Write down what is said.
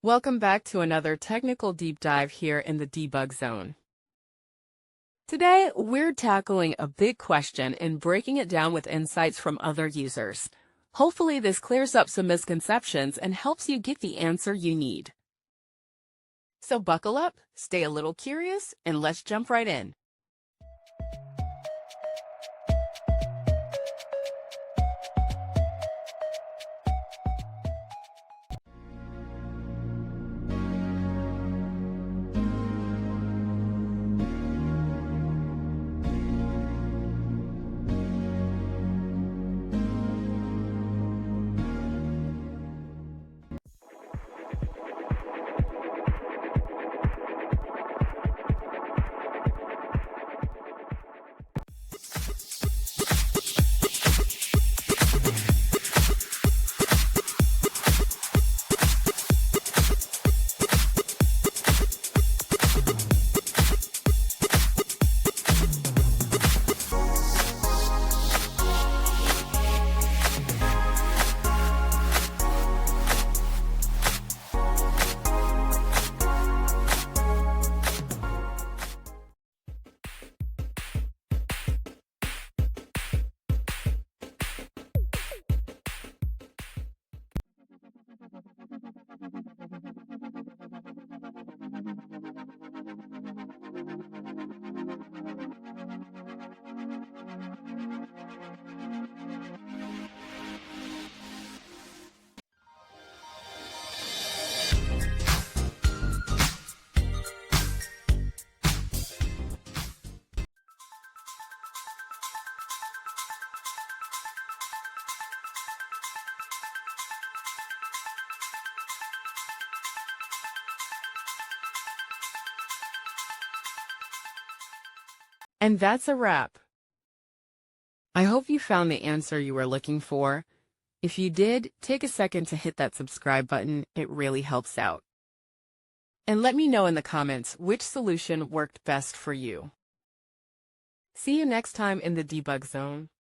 Welcome back to another technical deep dive here in the debug zone. Today, we're tackling a big question and breaking it down with insights from other users. Hopefully, this clears up some misconceptions and helps you get the answer you need. So buckle up, stay a little curious, and let's jump right in. And that's a wrap. I hope you found the answer you were looking for. If you did, take a second to hit that subscribe button. It really helps out. And let me know in the comments which solution worked best for you. See you next time in the debug zone.